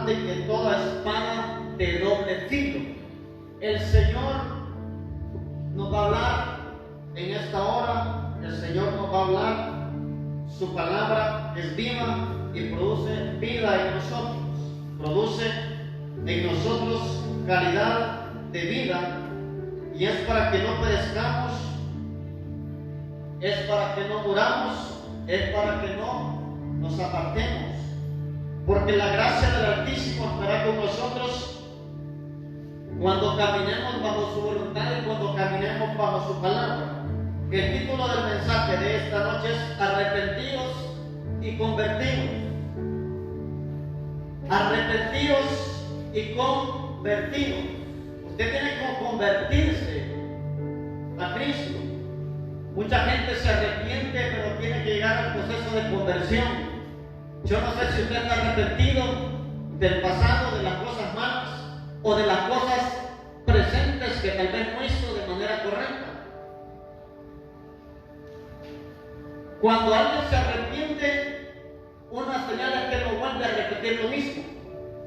cortante que toda espada de doble filo. El Señor nos va a hablar en esta hora, el Señor nos va a hablar, su palabra es viva y produce vida en nosotros, produce en nosotros calidad de vida, y es para que no perezcamos, es para que no muramos, es para que no nos apartemos, porque la gracia del Altísimo estará con nosotros cuando caminemos bajo su voluntad y cuando caminemos bajo su palabra. El título del mensaje de esta noche es Arrepentidos y convertidos. Arrepentidos y convertidos. Usted tiene que convertirse a Cristo. Mucha gente se arrepiente, pero tiene que llegar al proceso de conversión. Yo no sé si usted está arrepentido del pasado, de las cosas malas o de las cosas presentes que tal vez no hizo de manera correcta. Cuando alguien se arrepiente, una señal es que no vuelve a repetir lo mismo.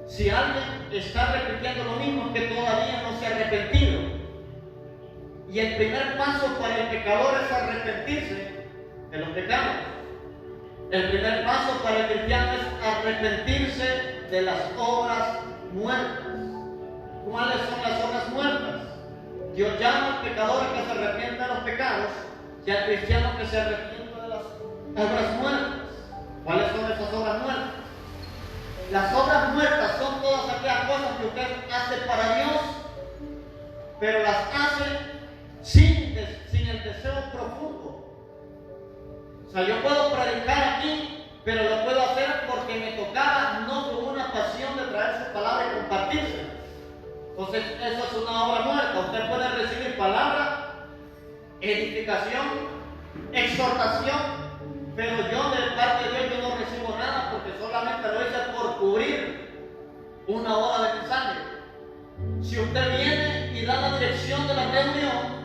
Si alguien está repitiendo lo mismo, es que todavía no se ha arrepentido. Y el primer paso para el pecador es arrepentirse de los pecados. El primer paso para el cristiano es arrepentirse de las obras muertas. ¿Cuáles son las obras muertas? Dios llama al pecador a que se arrepienta de los pecados y al cristiano que se arrepienta de las obras muertas. ¿Cuáles son esas obras muertas? Las obras muertas son todas aquellas cosas que usted hace para Dios, pero las hace sin el deseo profundo. O sea, yo puedo predicar aquí, pero lo puedo hacer porque me tocaba, no con una pasión de traer su palabra y compartirse. Entonces, eso es una obra muerta. Usted puede recibir palabra, edificación, exhortación, pero yo de parte de Dios yo no recibo nada porque solamente lo hice por cubrir una hora de mensaje. Si usted viene y da la dirección de la reunión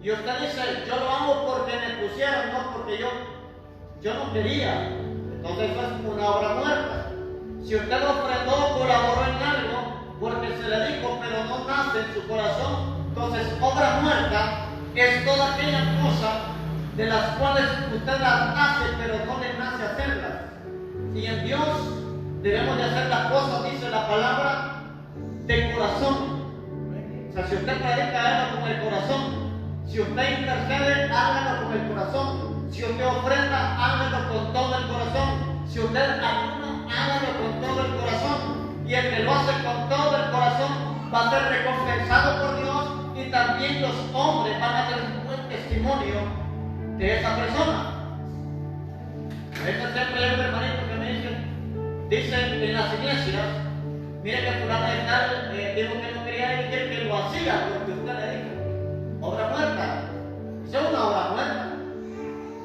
y usted dice, yo lo hago porque me pusieron, no porque yo no quería, entonces eso es una obra muerta. Si usted ofrendó, colaboró en algo porque se le dijo, pero no nace en su corazón, entonces obra muerta es toda aquella cosa de las cuales usted las hace, pero no le nace hacerlas. Y en Dios debemos de hacer las cosas, dice la palabra, de corazón. O sea, si usted predica, hágalo con el corazón. Si usted intercede, hágalo con el corazón. Si usted ofrenda, hágalo con todo el corazón. Si usted ayuna, hágalo con todo el corazón. Y el que lo hace con todo el corazón va a ser recompensado por Dios, y también los hombres van a tener un buen testimonio de esa persona. A veces siempre hay un hermanito que me dice en las iglesias, mire que fulano de tal dijo que no quería ir, que lo hacía porque usted le dijo. Obra muerta. Eso es una obra muerta.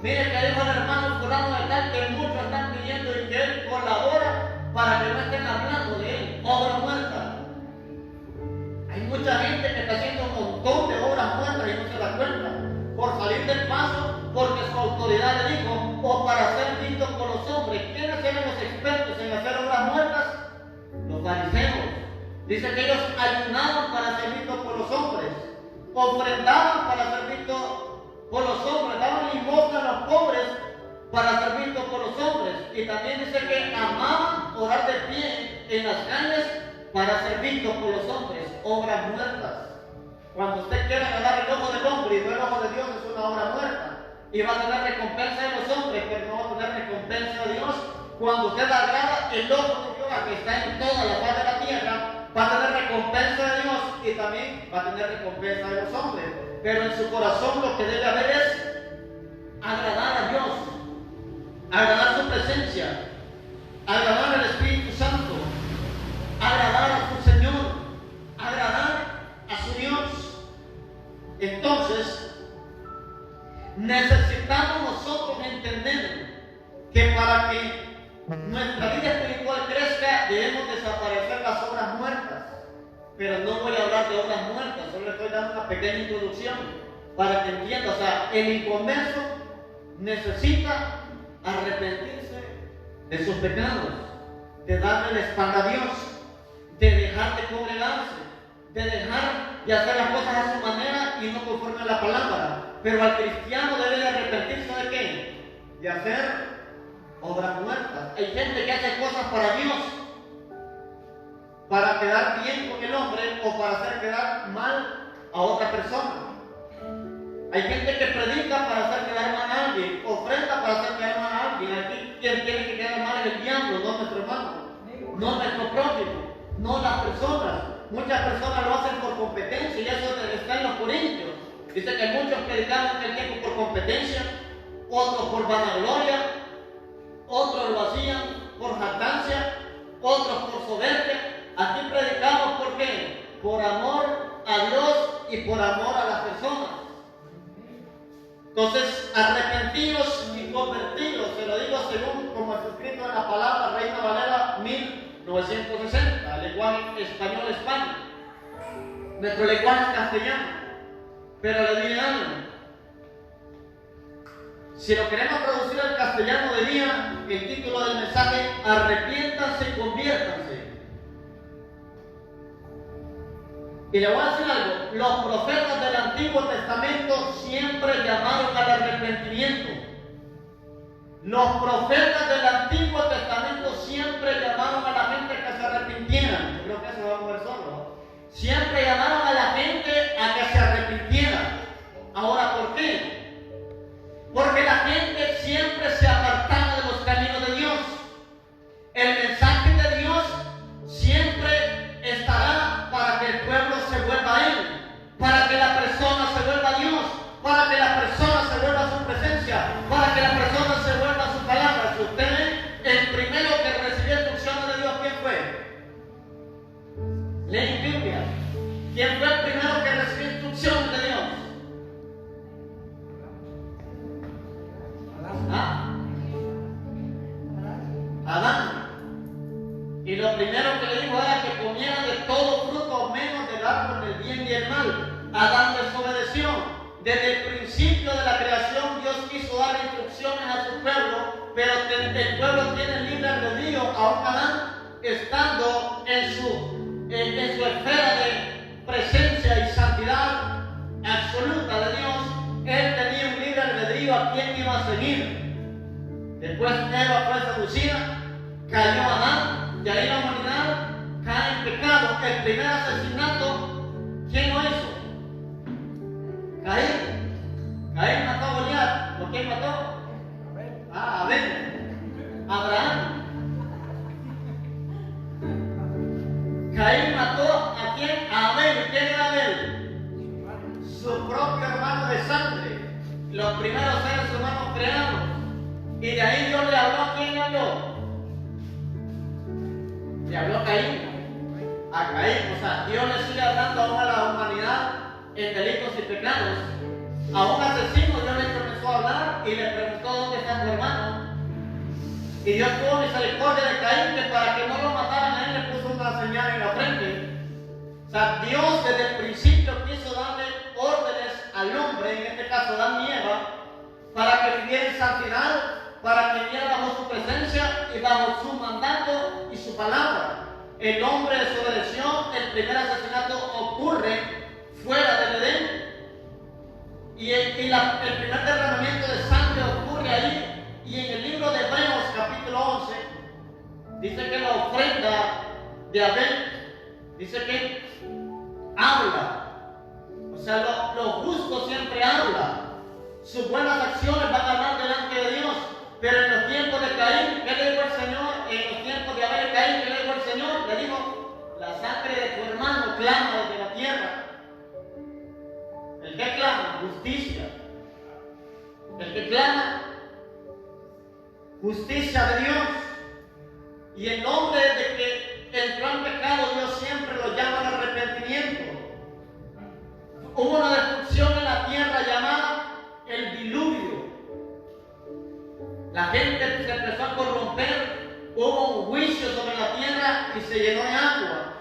Mire que dijo el hermano fulano de tal que muchos están pidiendo y que él colabora para que no estén hablando de él. Obra muerta. Hay mucha gente que está haciendo un montón de obras muertas y no se da cuenta. Por salir del paso, porque su autoridad le dijo, o para ser vistos por los hombres. ¿Quiénes eran los expertos en hacer obras muertas? Los fariseos. Dice que ellos ayunaban para ser vistos por los hombres, ofrendaban para ser vistos por los hombres, daban limosna a los pobres para ser vistos por los hombres. Y también dice que amaban orar de pie en las calles para ser vistos por los hombres. Obras muertas. Cuando usted quiera ganar el ojo del hombre y no el ojo de Dios, es una obra muerta. Y va a tener recompensa de los hombres, pero no va a tener recompensa de Dios. Cuando usted agrada el ojo de Dios, que está en toda la faz de la tierra, va a tener recompensa de Dios y también va a tener recompensa de los hombres. Pero en su corazón lo que debe haber es agradar a Dios, agradar su presencia, agradar al Espíritu Santo, agradar a su Señor, agradar a su Dios. Entonces, necesitamos nosotros entender que para que nuestra vida espiritual crezca, debemos desaparecer las obras muertas. Pero no voy a hablar de obras muertas, solo le estoy dando una pequeña introducción para que entienda. O sea, el inconverso necesita arrepentirse de sus pecados. de darle la espalda a Dios, de dejar de congregarse, de dejar de hacer las cosas a su manera y no conforme a la palabra. Pero al cristiano debe de arrepentirse ¿de qué? De hacer obras muertas. Hay gente que hace cosas para Dios, para quedar bien con el hombre o para hacer quedar mal a otra persona. Hay gente que predica para hacer quedar mal a alguien, ofrenda para hacer quedar mal a alguien. Aquí quien tiene que quedar mal es el diablo, no nuestro hermano, no nuestro prójimo, no las personas. Muchas personas lo hacen por competencia y eso está en los Corintios. Dice que muchos predicaban el tiempo por competencia, otros por vanagloria, otros lo hacían por jactancia, otros por soberbia. Aquí predicamos ¿por qué? Por amor a Dios y por amor a las personas. Entonces, arrepentidos y convertidos, se lo digo según como está escrito en la palabra Reina Valera 1960, lenguaje español-España. Nuestro lenguaje es castellano, pero le diré algo. Si lo queremos traducir al castellano, diría el título del mensaje: arrepiéntanse y conviértanse. Y le voy a decir algo, los profetas del Antiguo Testamento siempre llamaron al arrepentimiento. Los profetas del Antiguo Testamento siempre llamaron a la gente que se arrepintieran. Yo creo que eso va a mover solo. Siempre llamaron a la gente a que se arrepintiera. Ahora, ¿por qué? Porque la gente siempre se apartaba de los caminos de Dios. El mensaje de Dios siempre estará para que el pueblo se vuelva a Él, para que la persona se vuelva a Dios, para que la persona se vuelva a su presencia, para que la persona se vuelva a su palabra. Si usted ve, el primero que recibió instrucciones de Dios, ¿quién fue? Leen Biblia. ¿Quién fue el primero que recibió instrucciones de Dios? Adán. Y lo primero que le dijo era que comieran de todo fruto menos del árbol del bien y el mal. Adán desobedeció. Desde el principio de la creación Dios quiso dar instrucciones a su pueblo, pero el pueblo tiene libre albedrío. Aún Adán, estando en su esfera de presencia y santidad absoluta de Dios, él tenía un libre albedrío a quién iba a seguir. Después Eva fue seducida, cayó Adán, y ahí la humanidad cae en pecado. El primer asesinato, ¿quién lo hizo? Caín. Caín mató a Goliat. ¿Por quién mató? Abel. Abraham. Caín mató ¿a quién? A Abel. ¿Quién era Abel? Su propio hermano de sangre. Los primeros seres humanos creados. Y de ahí Dios le habló. ¿A quién le habló? Le habló a Caín. A Caín. O sea, Dios le sigue hablando aún a la humanidad en delitos y pecados. A un asesino Dios le comenzó a hablar y le preguntó ¿dónde está tu hermano? Y Dios tuvo misericordia de Caín, que para que no lo mataran a él le puso una señal en la frente. O sea, Dios desde el principio quiso darle órdenes al hombre, en este caso Adán y Eva, para que viviera en santidad, para que viviera bajo su presencia y bajo su mandato y su palabra. El hombre desobedeció, el primer asesinato ocurre fuera del Edén, y el primer derramamiento de sangre ocurre ahí. Y en el libro de Hebreos capítulo 11 dice que la ofrenda de Abel dice que habla, o sea, lo justo siempre habla, sus buenas acciones van a hablar delante de Dios. Pero en los tiempos de Caín, ¿qué le dijo el Señor? En los tiempos de Abel y Caín, ¿qué le dijo el Señor? Le dijo: la sangre de tu hermano clama desde la tierra. ¿El que clama? Justicia. El que clama, justicia de Dios. Y el nombre de que entró en pecado, Dios siempre lo llama al arrepentimiento. Hubo una destrucción en la tierra llamada el diluvio. La gente se empezó a corromper, hubo un juicio sobre la tierra y se llenó de agua.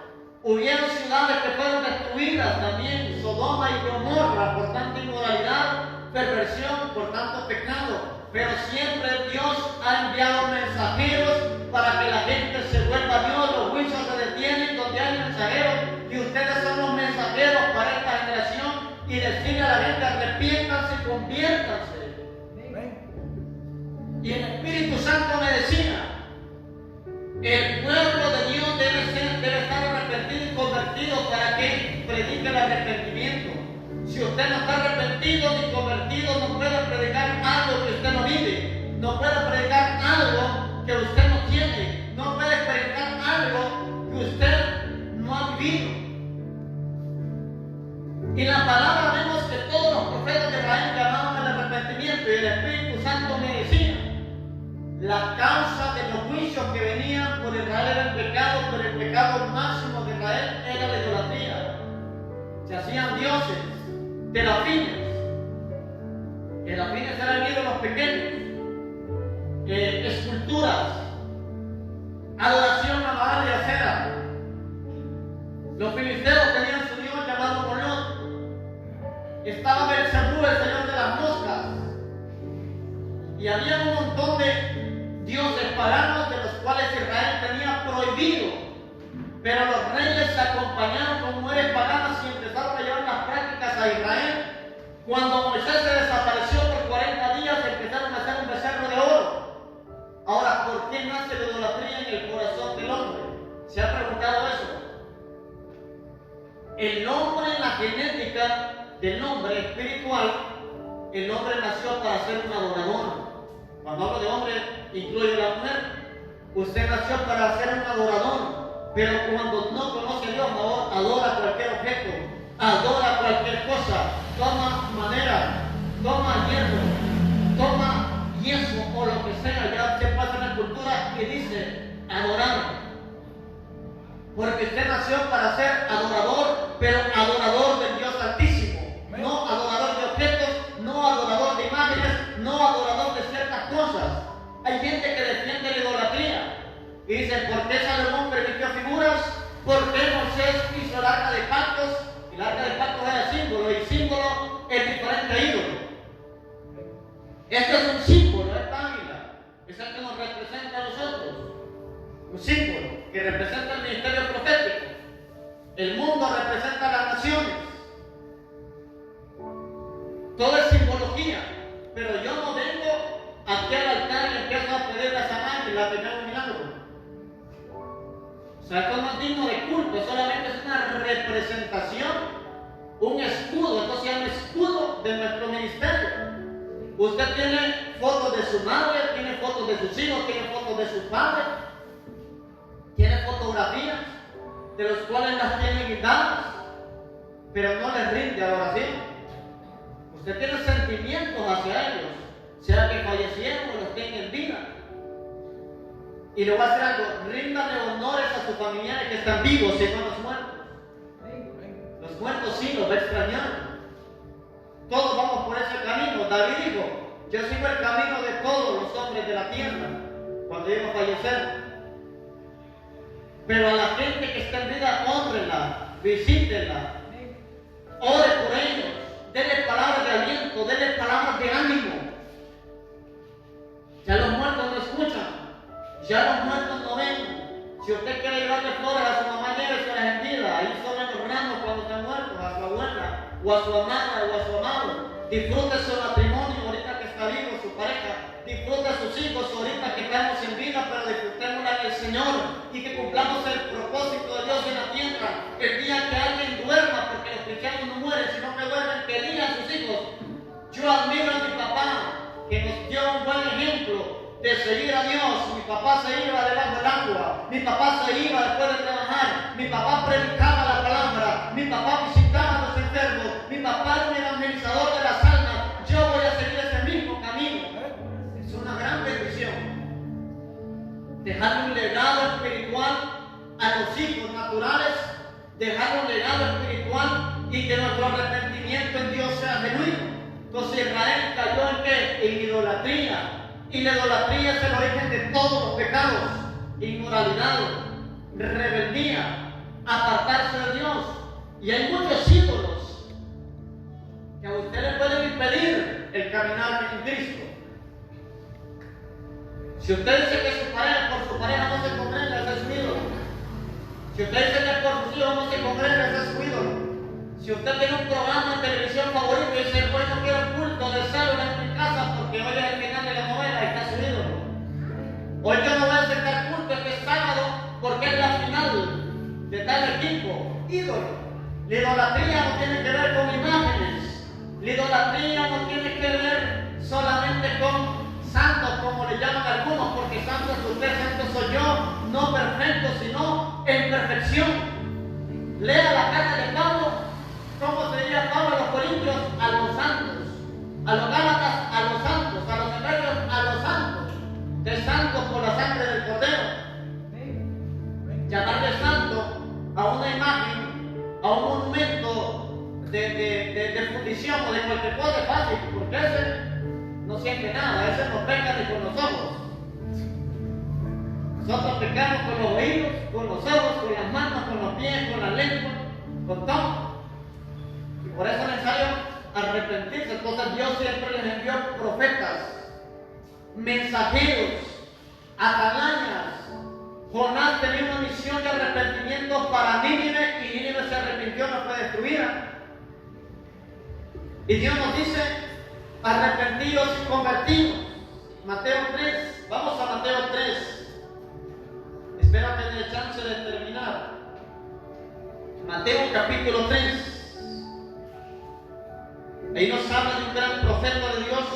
Hubieron ciudades que fueron destruidas también, Sodoma y Gomorra, por tanta inmoralidad, perversión, por tanto pecado. Pero siempre Dios ha enviado mensajeros para que la gente se vuelva a Dios. Los juicios se detienen donde hay mensajeros y ustedes son los mensajeros para esta generación y decirle a la gente: arrepiéntanse y conviértanse. Y el Espíritu Santo me decía: el pueblo de Dios debe estar arrepentido y convertido para que predique el arrepentimiento. Si usted no está arrepentido ni convertido, no puede predicar algo que usted no vive, no puede predicar algo que usted no tiene, no puede predicar algo que usted no ha vivido. Y en la palabra vemos que todos los profetas de Israel llamaban al arrepentimiento, y el Espíritu Santo me decía: la causa de los juicios que venían por Israel era el pecado, pero el pecado máximo de Israel era la idolatría. Se hacían dioses, terafines. Terafines eran ídolos pequeños, esculturas, adoración a Baal y Acera. Los filisteos tenían su dios llamado Molón. Estaba Belcebú, el señor de las moscas. Y había un montón de dioses paganos de los cuales Israel tenía prohibido. Pero los reyes se acompañaron con mujeres paganas y empezaron a llevar las prácticas a Israel. Cuando Moisés se desapareció por 40 días, empezaron a hacer un becerro de oro. Ahora, ¿por qué nace la idolatría en el corazón del hombre? ¿Se ha preguntado eso? El hombre, en la genética del hombre espiritual, el hombre nació para ser un adorador. Cuando hablo de hombre, incluye a la mujer. Usted nació para ser un adorador, pero cuando no conoce a Dios, adora cualquier objeto, adora cualquier cosa, toma madera, toma hierro, toma yeso o lo que sea. Ya se pasa en la cultura y dice adorar. Porque usted nació para ser adorador, pero adorador del Dios Altísimo. No adorador de objetos, no adorador de imágenes, no adorador de ciertas cosas. Hay gente que defiende la idolatría y dice: ¿por qué Salomón permitió figuras? ¿Por qué Moisés hizo el arca de pactos? El arca de pactos era símbolo, y símbolo es diferente a ídolo. Este es un símbolo, esta águila es el que nos representa a nosotros. Un símbolo que representa el ministerio profético. El mundo representa a las naciones. Todo es simbología, pero yo no vengo aquí al altar y empiezo a pedirle a esa ángel a tener un milagro. O sea, esto no es digno de culto, solamente es una representación, un escudo. Esto se llama escudo de nuestro ministerio. Usted tiene fotos de su madre, tiene fotos de sus hijos, tiene fotos de sus padres, tiene fotografías de los cuales las tiene guindadas, pero no les rinde adoración. Usted tiene sentimientos hacia ellos, sea que fallecieron o los tengan en vida. Y le voy a hacer algo: ríndale honores a sus familiares que están vivos y no los muertos. Los muertos sí los va a extrañar. Todos vamos por ese camino. David dijo: yo sigo el camino de todos los hombres de la tierra cuando llego a fallecer. Pero a la gente que está en vida, honrenla, visítenla, ore por ellos, denle palabras de aliento, denle palabras de ánimo. Ya los muertos no escuchan, ya los muertos no ven. Si usted quiere llevarle flores a su mamá, lléveselas en vida. Ahí sobran los ramos cuando están muertos, a su abuela, o a su amada, o a su amado. Disfrute su matrimonio ahorita que está vivo, su pareja. Disfrute a sus hijos ahorita que estamos en vida, pero disfrutémosla en el Señor y que cumplamos el propósito de Dios en la tierra. El día que alguien duerma, porque los cristianos no mueren, sino que duermen, que digan a sus hijos: yo admiro a mi papá, que nos dio un buen ejemplo de seguir a Dios. Mi papá se iba debajo del agua, mi papá se iba después de trabajar, mi papá predicaba la palabra, mi papá visitaba a los enfermos, mi papá era un evangelizador de las almas. Yo voy a seguir ese mismo camino. Es una gran bendición dejar un legado espiritual a los hijos naturales, dejar un legado espiritual y que nuestro arrepentimiento en Dios sea genuino. Entonces Israel cayó en ¿qué? En idolatría. Y la idolatría es el origen de todos los pecados: inmoralidad, rebeldía, apartarse de Dios. Y hay muchos ídolos que a usted le pueden impedir el caminar en Cristo. Si usted dice que su pareja, por su pareja no se congrega, ese es su ídolo. Si usted dice que por sus hijos no se congrega, ese es su ídolo. Si usted tiene un programa de televisión favorito y dice, hoy no quiero culto de célula en mi casa porque hoy es el final de la novela, ahí está su ídolo. Hoy yo no voy a aceptar culto este sábado porque es la final de tal equipo. Ídolo. La idolatría no tiene que ver con imágenes. La idolatría no tiene que ver solamente con santos, como le llaman algunos, porque santo es usted, santo soy yo, no perfecto, sino en perfección. Lea la carta de Pablo, ¿cómo se diría Pablo a los corintios? A los santos, a los gálatas, a los santos, a los hebreos, a los santos, de santos por la sangre del Cordero. Llamarle santo a una imagen, a un monumento de fundición o de cualquier cosa es fácil, porque ese no siente nada, ese no peca ni con los ojos. Nosotros pecamos con los oídos, con los ojos, con las manos, con los pies, con la lengua, con todo. Y por eso es necesario arrepentirse. Entonces Dios siempre les envió profetas, mensajeros, atalañas. Jonás tenía una misión de arrepentimiento para Nínive y Nínive se arrepintió, no fue destruida. Y Dios nos dice, arrepentidos y convertidos. Mateo 3, vamos a Mateo 3. Espero que me dé chance de terminar. Mateo capítulo 3. Ahí nos habla de un gran profeta de Dios,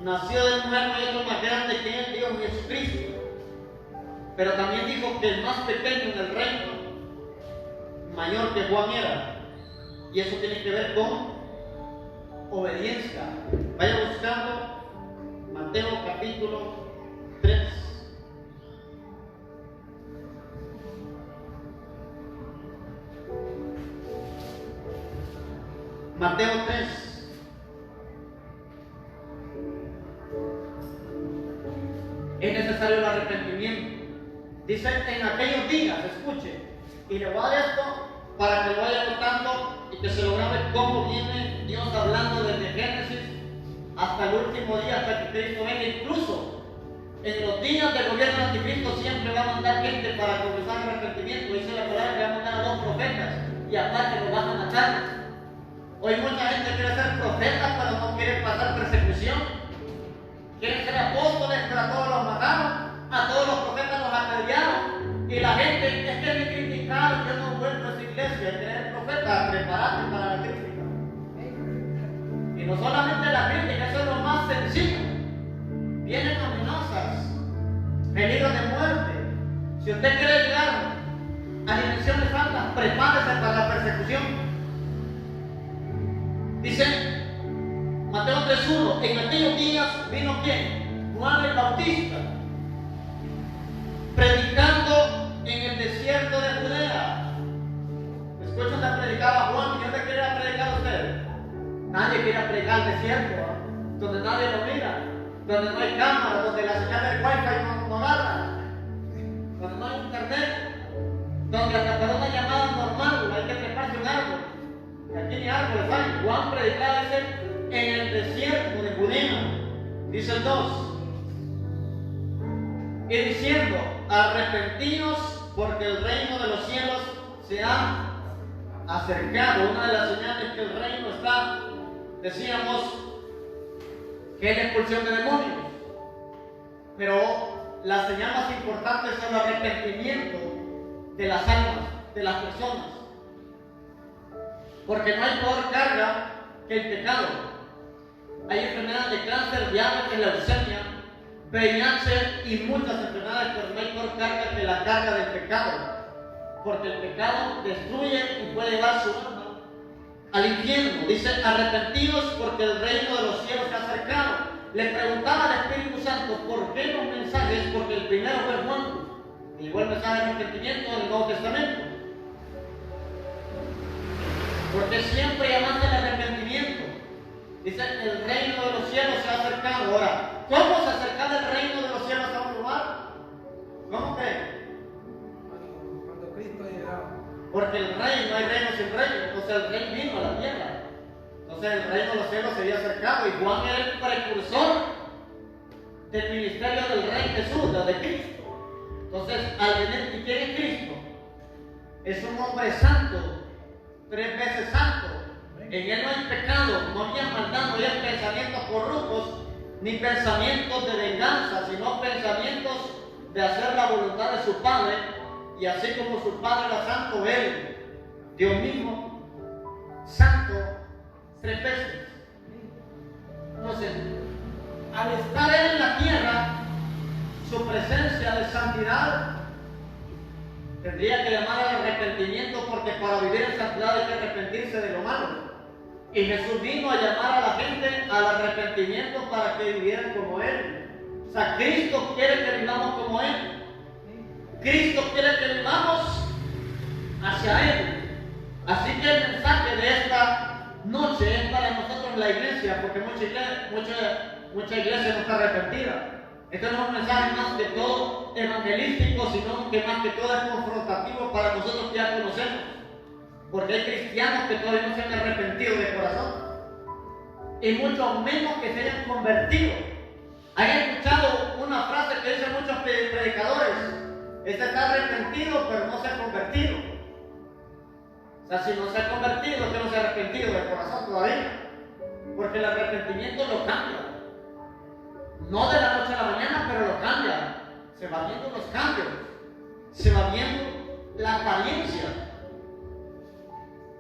nacido de mujer, no hay otro más grande que él, Dios Jesucristo. Pero también dijo que el más pequeño en el reino, mayor que Juan era. Y eso tiene que ver con obediencia. Vaya buscando Mateo capítulo 3. Mateo 3. Es necesario el arrepentimiento. Dice, en aquellos días, escuche, y le voy a dar esto para que lo vaya notando y que se lo grabe cómo viene Dios hablando desde Génesis hasta el último día, hasta que Cristo venga. Incluso en los días del gobierno de Anticristo siempre va a mandar gente para comenzar el arrepentimiento. Dice la palabra que va a mandar a 2 profetas y aparte los van a matar. Hoy mucha gente quiere ser profeta, pero no quiere pasar persecución. Quieren ser apóstoles, pero a todos los mataron. A todos los profetas los apedrearon. Y la gente, es que me criticaron, yo no vuelvo a esa iglesia. Tener profeta, prepárate para la crítica. Y no solamente la crítica, eso es lo más sencillo. Vienen amenazas, peligros de muerte. Si usted quiere llegar a dimensiones altas, prepárese para la persecución. Dice Mateo 3:1, en aquellos días vino ¿quién? Juan el Bautista, predicando en el desierto de Judea. Escucha donde predicaba Juan. ¿Y dónde quiere predicar usted? Nadie quiere predicar el desierto, ¿eh? Donde nadie lo mira, donde no hay cámara, donde la señal del wifi no agarra, donde no hay internet, donde hasta para una llamada normal hay que treparse un árbol. Y aquí ni árboles hay. Juan predicaba, dice, en el desierto de Judea. Dice el 2. Y diciendo, arrepentidos porque el reino de los cielos se ha acercado. Una de las señales que el reino está, decíamos, que es la expulsión de demonios. Pero la señal más importante es el arrepentimiento de las almas, de las personas. Porque no hay peor carga que el pecado. Hay enfermedades de cáncer, diabetes, leucemia, VIH y muchas enfermedades, pero no hay peor carga que la carga del pecado. Porque el pecado destruye y puede llevar su alma al infierno. Dice, arrepentidos porque el reino de los cielos se ha acercado. Le preguntaba al Espíritu Santo, ¿por qué los mensajes? Porque el primero fue Juan, y llegó el mensaje de arrepentimiento del Nuevo Testamento. Porque siempre llaman el arrepentimiento. Dice, el reino de los cielos se ha acercado. Ahora, ¿cómo se acerca el reino de los cielos a un lugar? ¿Cómo creen? Cuando Cristo llegaba. Porque el rey, no hay reino sin rey. Entonces el rey vino a la tierra. Entonces el reino de los cielos se había acercado. Y Juan era el precursor del ministerio del Rey Jesús, de Cristo. Entonces, al venir, ¿y quién es Cristo? Es un hombre santo, 3 veces santo. En él no hay pecado, no había maldad, no había pensamientos corruptos, ni pensamientos de venganza, sino pensamientos de hacer la voluntad de su Padre. Y así como su Padre era santo, él, Dios mismo, santo 3 veces. Entonces, al estar él en la tierra, su presencia de santidad tendría que llamar al arrepentimiento, porque para vivir en santidad hay que arrepentirse de lo malo. Y Jesús vino a llamar a la gente al arrepentimiento para que vivieran como Él. O sea, Cristo quiere que vivamos como Él. Cristo quiere que vivamos hacia Él. Así que el mensaje de esta noche es para nosotros en la iglesia, porque mucha iglesia no está arrepentida. Este no es un mensaje más que todo evangelístico, sino que más que todo es confrontativo para nosotros que ya conocemos. Porque hay cristianos que todavía no se han arrepentido de corazón, y mucho menos que se hayan convertido. ¿Han escuchado una frase que dicen muchos predicadores? Este está arrepentido, pero no se ha convertido. O sea, si no se ha convertido, es que no se ha arrepentido de corazón todavía. Porque el arrepentimiento lo cambia. No de la noche a la mañana, pero lo cambia. Se va viendo los cambios. Se va viendo la apariencia.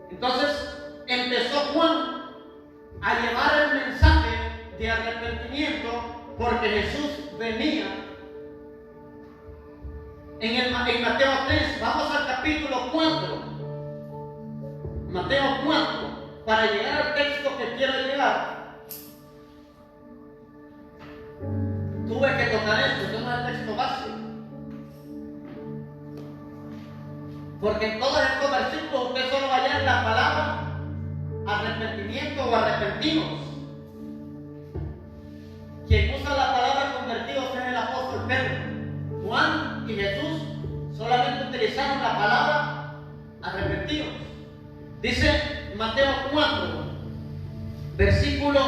Entonces empezó Juan a llevar el mensaje de arrepentimiento, porque Jesús venía. En Mateo 3, vamos al capítulo 4. Mateo 4, para llegar al texto que quiero llegar. Tuve que tocar esto, no es el texto básico. Porque en todos estos versículos usted solo va a hallar la palabra arrepentimiento o arrepentimos. Quien usa la palabra convertidos es el apóstol Pedro. Juan y Jesús solamente utilizaron la palabra arrepentidos. Dice Mateo 4, versículo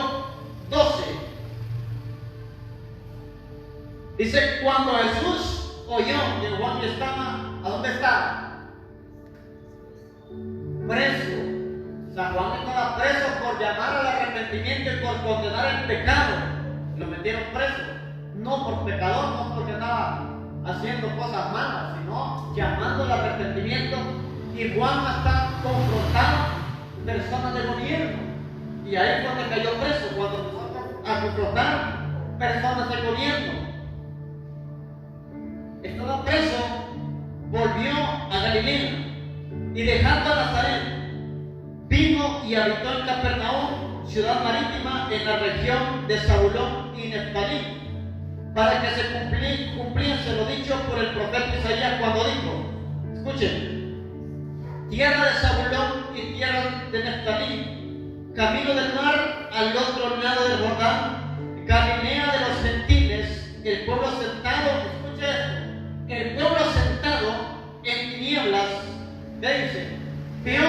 12. Dice, cuando Jesús oyó que Juan estaba, ¿a dónde estaba? Preso. San Juan estaba preso por llamar al arrepentimiento y por condenar el pecado. Lo metieron preso, no por pecador, no porque estaba haciendo cosas malas, sino llamando al arrepentimiento. Y Juan está confrontando personas del gobierno. Y ahí fue donde cayó preso, cuando empezó a confrontar personas del gobierno. Estaba preso, volvió a Galilea. Y dejando a Nazaret, vino y habitó en Capernaum, ciudad marítima en la región de Zabulón y Neftalí, para que se cumpliese lo dicho por el profeta Isaías cuando dijo, escuchen, tierra de Zabulón y tierra de Neftalí, camino del mar al otro lado del Jordán, Galilea de los gentiles, el pueblo sentado, escuche esto, el pueblo sentado en tinieblas, dice, vio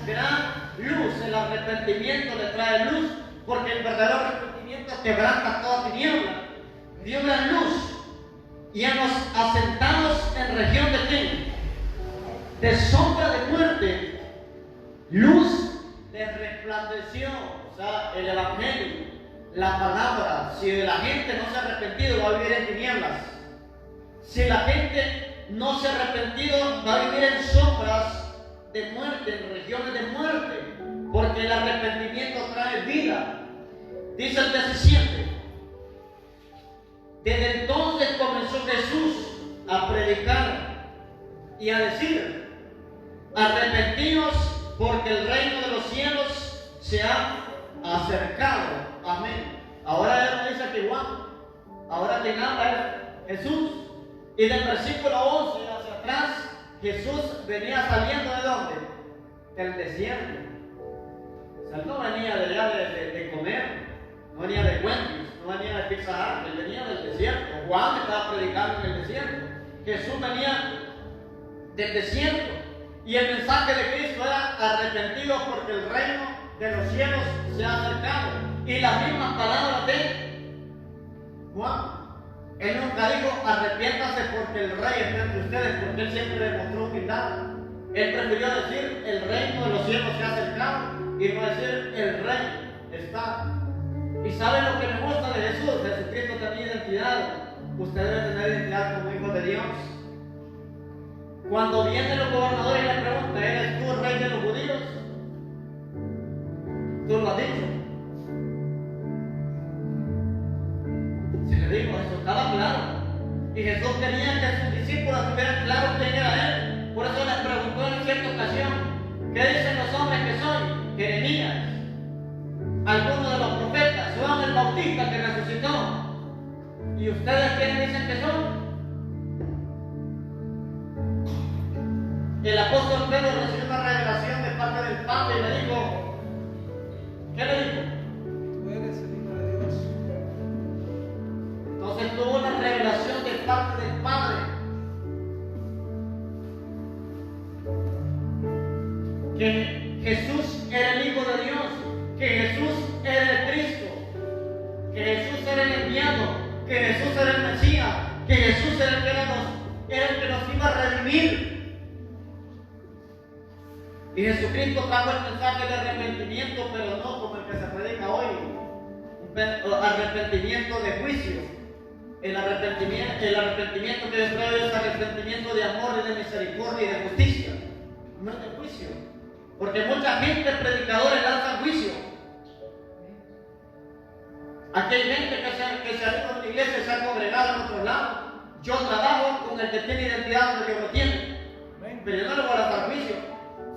gran luz. El arrepentimiento le trae luz, porque el verdadero arrepentimiento quebranta toda tiniebla. Vio gran luz, y a los asentados en región de qué? De sombra de muerte, luz les resplandeció. O sea, el evangelio, la palabra. Si la gente no se ha arrepentido, va a vivir en tinieblas. Si la gente no se ha arrepentido, va a vivir en sombras de muerte, en regiones de muerte, porque el arrepentimiento trae vida. Dice el 17, desde entonces comenzó Jesús a predicar y a decir, arrepentidos, porque el reino de los cielos se ha acercado. Amén. Ahora él no dice que Juan, ahora quien habla es Jesús. Y del versículo 11 hacia atrás, Jesús venía saliendo ¿de dónde? Del desierto. O sea, él no venía de allá de comer, no venía de Wendy's, no venía de Pizza Hut, él venía del desierto. Juan estaba predicando en el desierto. Jesús venía del desierto. Y el mensaje de Cristo era arrepentidos porque el reino de los cielos se ha acercado. Y las mismas palabras de Juan. Él nunca dijo arrepiéntase porque el rey está entre ustedes, porque él siempre demostró humildad. Él prefirió decir el reino de los cielos se ha acercado y no decir el rey está. ¿Y saben lo que me gusta de Jesús? Jesucristo tenía identidad. Usted debe tener identidad como hijo de Dios. Cuando vienen los gobernadores y le preguntan, ¿eres tú el rey de los judíos? Tú lo has dicho. Si le digo, eso estaba claro. Y Jesús quería que sus discípulos tuvieran claro quién era Él. Por eso les preguntó en cierta ocasión, ¿qué dicen los hombres que soy? Jeremías, algunos de los profetas, Juan el Bautista que resucitó. ¿Y ustedes quiénes dicen que son? El apóstol Pedro recibió una revelación de parte del Padre y le dijo, ¿qué le dijo? Tú eres el Hijo de Dios. Entonces tuvo una revelación de parte del Padre. Que Jesús era el Hijo de Dios, que Jesús era el Cristo, que Jesús era el enviado, que Jesús era el Mesías, que Jesús era el que nos iba a redimir. Y Jesucristo trajo el mensaje de arrepentimiento, pero no como el que se predica hoy, un arrepentimiento de juicio. El arrepentimiento que yo traigo es arrepentimiento de amor y de misericordia y de justicia, no es de juicio. Porque mucha gente, predicadores, lanzan juicio. Aquí hay gente que se ha ido a la iglesia y se ha congregado en otro lado. Yo trabajo con el que tiene identidad donde Dios lo tiene. Pero yo no le voy a lanzar juicio.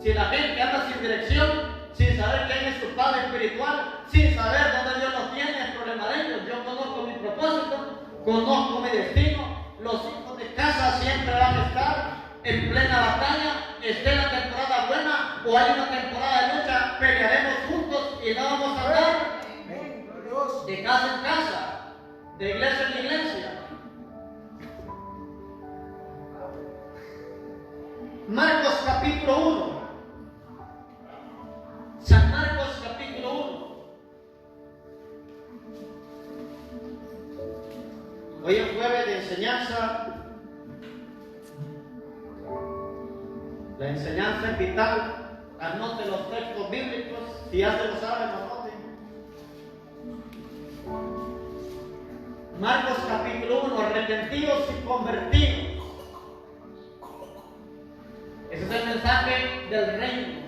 Si la gente anda sin dirección, sin saber quién es su padre espiritual, sin saber dónde Dios los tiene, es problema de ellos. Yo conozco mi propósito, conozco mi destino. Los hijos de casa siempre van a estar en plena batalla, esté la temporada buena o hay una temporada de lucha, pelearemos juntos y no vamos a andar de casa en casa, de iglesia en iglesia. Marcos capítulo 1. San Marcos capítulo 1. Hoy es jueves de enseñanza. La enseñanza es vital. Anoten los textos bíblicos. Si ya se lo saben, anoten. Marcos capítulo 1. Arrepentidos y convertidos. Ese es el mensaje del reino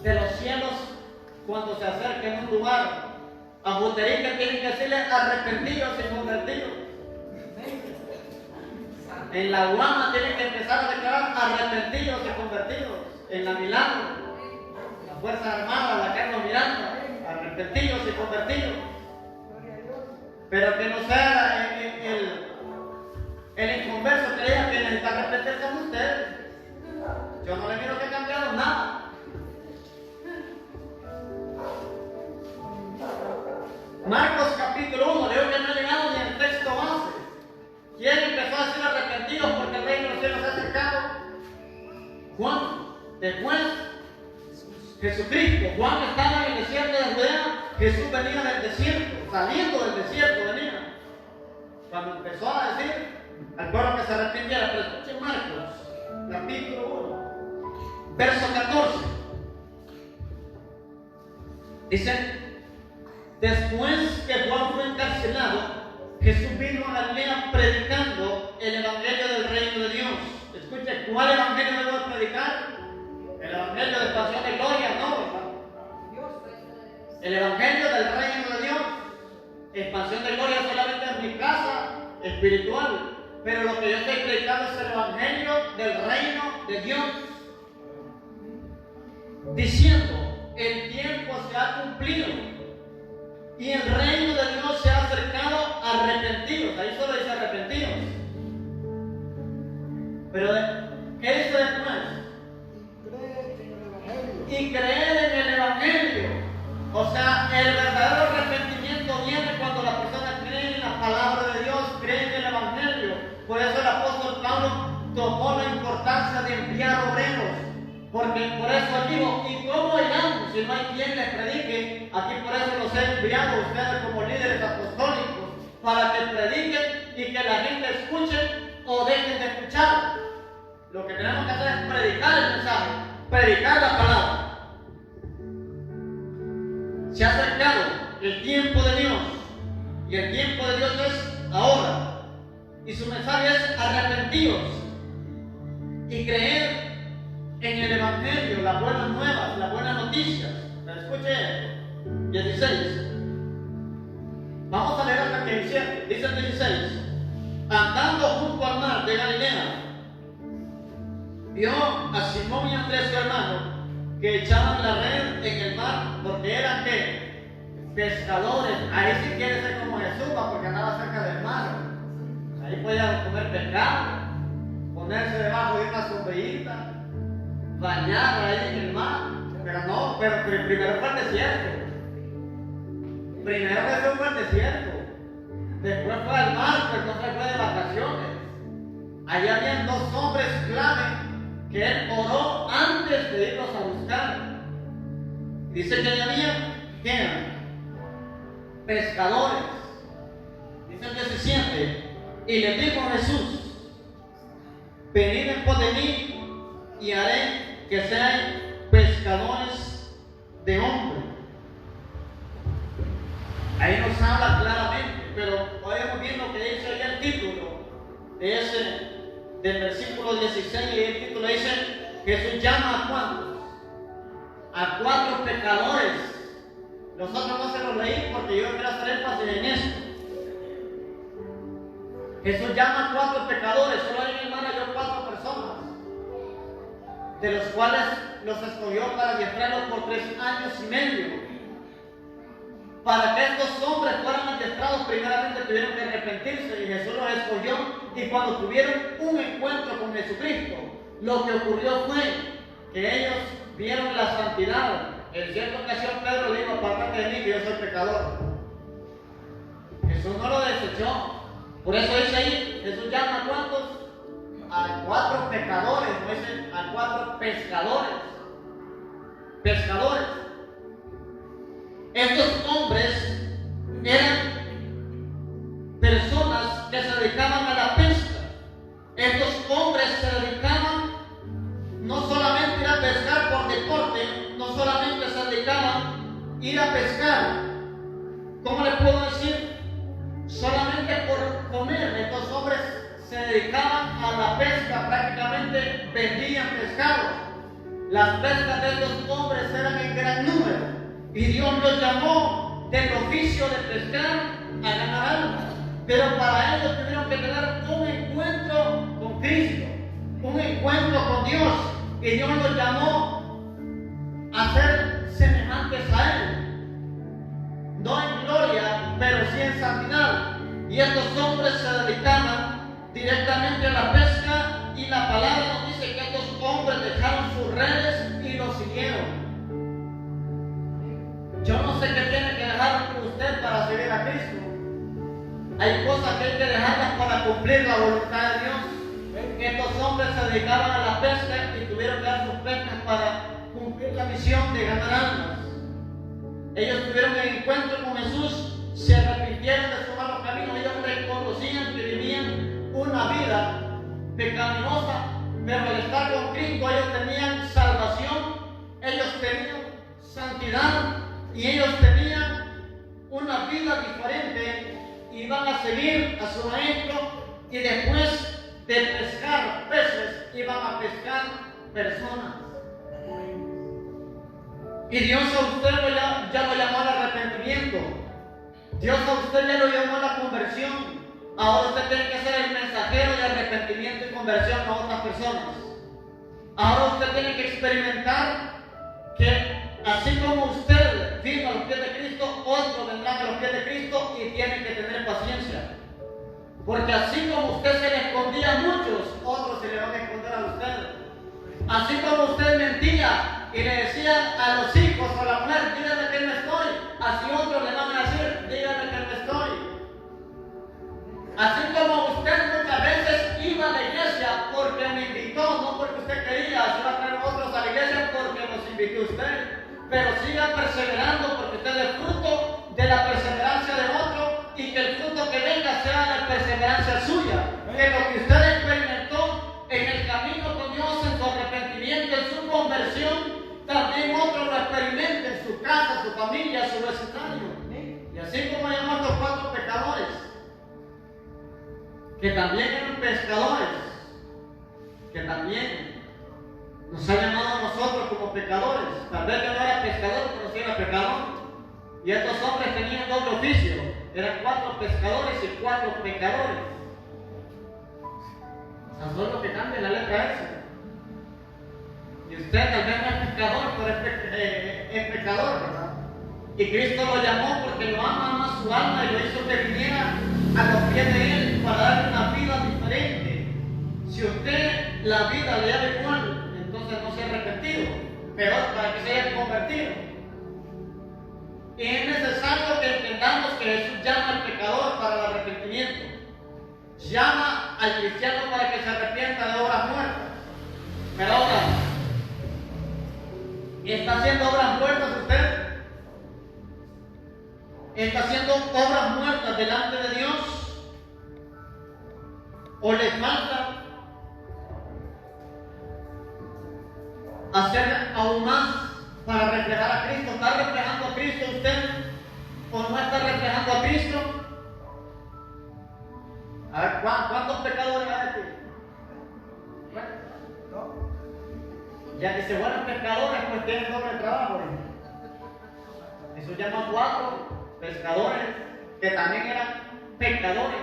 de los cielos cuando se acerquen a un lugar. A Buterica tienen que decirle arrepentidos y convertidos. En la Guama tienen que empezar a declarar arrepentidos y convertidos. En la Milagro, la Fuerza Armada, la Carlos Miranda, arrepentidos y convertidos. Pero que no sea el inconverso que diga que necesita arrepentirse a ustedes. Yo no le miro que ha cambiado nada. Marcos capítulo 1, leo que no ha llegado ni el texto base. ¿Quién empezó a ser arrepentidos porque el reino de los cielos se ha acercado? Juan. Después, Jesucristo. Juan estaba en el desierto de Judea. Jesús venía del desierto, saliendo del desierto venía. Cuando empezó a decir al pueblo que se arrepintiera, pero escuchen Marcos capítulo 1, verso 14. Dice: después que Juan fue encarcelado, Jesús vino a Galilea predicando el evangelio del reino de Dios. Escuche, ¿cuál evangelio debo predicar? El evangelio de pasión y gloria, no. El evangelio del reino de Dios. Expansión de gloria solamente en mi casa espiritual. Pero lo que yo estoy predicando es el evangelio del reino de Dios. Diciendo, el tiempo se ha cumplido y el reino de Dios se ha acercado a arrepentidos. Ahí solo dice arrepentidos. Pero, ¿qué dice después? Y creer en el evangelio. O sea, el verdadero arrepentimiento viene cuando la persona cree en la palabra de Dios, cree en el evangelio. Por eso el apóstol Pablo tomó la importancia de enviar obreros. Porque por eso él dijo, ¿y cómo irán si no hay quien les predique? Aquí por eso los he enviado a ustedes como líderes apostólicos, para que prediquen y que la gente escuche o dejen de escuchar. Lo que tenemos que hacer es predicar el mensaje, predicar la palabra. Se ha acercado el tiempo de Dios y el tiempo de Dios es ahora. Y su mensaje es arrepentidos y creer en el Evangelio, las buenas nuevas, las buenas noticias. Escuche esto. 16. Vamos a leer hasta que dice el 16. Andando junto al mar de Galilea, vio a Simón y Andrés su hermano que echaban la red en el mar porque eran ¿qué? Pescadores. Ahí sí quiere ser como Jesús, porque andaba cerca del mar. Ahí podía comer pescado, ponerse debajo de una sombrillita, bañar ahí en el mar. Pero primero fue el desierto. Primero Jesús fue al desierto. Después fue al mar, pero no se fue de vacaciones. Allí habían dos hombres clave que él oró antes de irlos a buscar. Dice que allí había, ¿qué eran? Pescadores. Dice el 17. Y le dijo Jesús: venid en pos de mí y haré que sean pescadores de hombres. Ahí nos habla claramente, pero podemos ver lo que dice ahí el título de del versículo 16, y el título dice: Jesús llama a cuántos? A 4 pecadores. Nosotros no se los leí porque yo quiero hacer énfasis en esto. Jesús llama a 4 pecadores. Solo hay en el mar hay 4 personas, de los cuales los escogió para adiestrarlos por 3 años y medio. Para que estos hombres fueran adiestrados, primeramente tuvieron que arrepentirse, y Jesús los escogió. Y cuando tuvieron un encuentro con Jesucristo, lo que ocurrió fue que ellos vieron la santidad. En cierta ocasión Pedro dijo: apártate de mí, que yo soy pecador. Jesús no lo desechó. Por eso dice ahí, Jesús llama a ¿cuántos? A 4 pecadores, no dice a 4 pescadores. Pescadores. Estos hombres eran personas que se dedicaban a la pesca. Estos hombres se dedicaban no solamente a ir a pescar por deporte, no solamente se dedicaban a ir a pescar, ¿cómo le puedo decir? Solamente por comer. Estos hombres se dedicaban a la pesca, prácticamente vendían pescado. Las pescas de estos hombres eran en gran número. Y Dios los llamó del oficio de pescar a ganar almas. Pero para ello tuvieron que tener un encuentro con Cristo, un encuentro con Dios. Y Dios los llamó a ser semejantes a Él. No en gloria, pero sí en santidad. Y estos hombres se dedicaban directamente a la pesca. Y la palabra nos dice que estos hombres dejaron sus redes y los siguieron. Yo no sé qué tiene que dejar usted para seguir a Cristo. Hay cosas que hay que dejarlas para cumplir la voluntad de Dios. Que estos hombres se dedicaban a la pesca y tuvieron que dar sus pescas para cumplir la misión de ganar almas. Ellos tuvieron el encuentro con Jesús, se arrepintieron de su malo camino. Ellos reconocían que vivían una vida pecaminosa, pero al estar con Cristo ellos tenían salvación, ellos tenían santidad. Y ellos tenían una vida diferente, iban a seguir a su maestro, y después de pescar peces, iban a pescar personas. Y Dios a usted ya lo llamó al arrepentimiento. Dios a usted ya lo llamó a la conversión. Ahora usted tiene que ser el mensajero de arrepentimiento y conversión a otras personas. Ahora usted tiene que experimentar que así como usted vino a los pies de Cristo, otros vendrán a los pies de Cristo, y tienen que tener paciencia. Porque así como usted se le escondía a muchos, otros se le van a esconder a usted. Así como usted mentía y le decía a los hijos o a la mujer: dígame que no estoy, así otros le van a decir: dígame que no estoy. Así como usted muchas veces iba a la iglesia porque me invitó, no porque usted quería, se va a traer otros a la iglesia porque los invitó usted. Pero siga perseverando, porque usted es fruto de la perseverancia de otro, y que el fruto que venga sea la perseverancia suya, que lo que usted experimentó en el camino con Dios, en su arrepentimiento, en su conversión, también otro lo experimente en su casa, su familia, su vecindario. Y así como llamó a estos 4 pecadores, que también eran pescadores, que también nos ha llamado a nosotros como pecadores. Tal vez yo no era pescador, pero sí era pecador. Y estos hombres tenían doble oficio. Eran 4 pescadores y 4 pecadores. O sea, solo que cambia la letra S. Y usted tal vez no es pescador, pero es pecador, ¿verdad? Y Cristo lo llamó porque lo ama su alma y lo hizo que viniera a los pies de Él para darle una vida diferente. Si usted la vida le da igual, entonces no se ha arrepentido, peor para que se haya convertido. Y es necesario que entendamos que Jesús llama al pecador para el arrepentimiento, llama al cristiano para que se arrepienta de obras muertas. Pero ahora, ¿está haciendo obras muertas usted? ¿Está haciendo obras muertas delante de Dios? ¿O le falta hacer aún más para reflejar a Cristo? ¿Está reflejando a Cristo usted o no está reflejando a Cristo? A ver, ¿cuántos pecadores hay aquí? Ya que se vuelven pescadores, pues tienen doble trabajo. Eso llama 4 pescadores que también eran pecadores.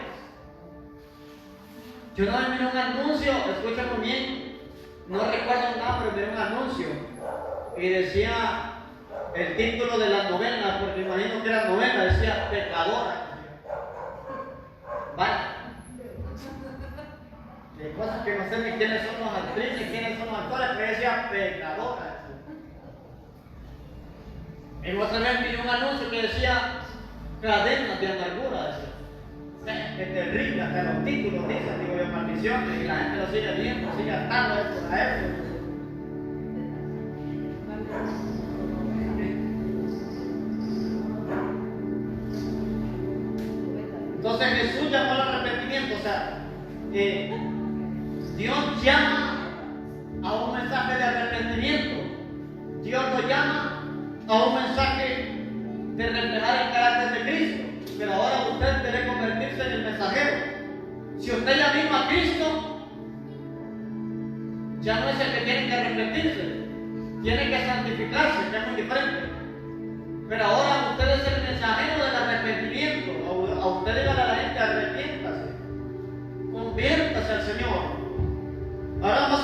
Yo una vez miré un anuncio, escúchame bien, no recuerdo el nombre, miré un anuncio y decía el título de la novela, porque imagino que era novela, decía Pecadora. Vale. Hay cosas que no sé ni quiénes son los actrices, ni quiénes son los actores, pero decía Pecadora. Y otra vez miré un anuncio que decía Cadenas de amargura, decía. Es terrible, hasta los títulos dicen, digo yo, maldiciones, y la gente lo sigue viendo, sigue atando esto a eso. Entonces Jesús llamó al arrepentimiento, o sea, Dios llama a un mensaje de arrepentimiento, Dios lo llama a un mensaje de reflejar el carácter de Cristo. Pero ahora usted debe convertirse en el mensajero. Si usted ya vino a Cristo, ya no es el que tiene que arrepentirse, tiene que santificarse, que es muy diferente. Pero ahora usted es el mensajero del arrepentimiento. A usted le diga a la gente: arrepiéntase, conviértase al Señor. Ahora vamos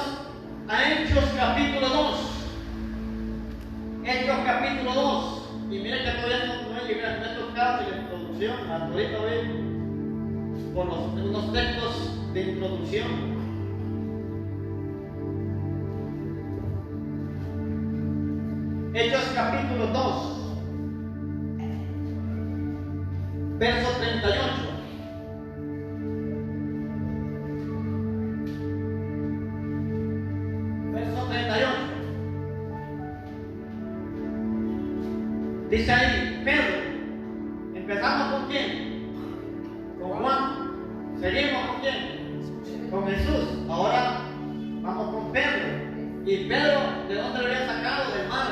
a Hechos capítulo 2. Hechos capítulo 2. Y miren que todavía no he llegado a estos casos de introducción. Ahorita voy por unos textos de introducción. Hechos capítulo 2, verso 38. Verso 38. Dice ahí, Pedro. ¿Empezamos con quién? Con Juan. ¿Seguimos con quién? Con Jesús. Ahora vamos con Pedro. ¿Y Pedro de dónde lo había sacado? Del mar,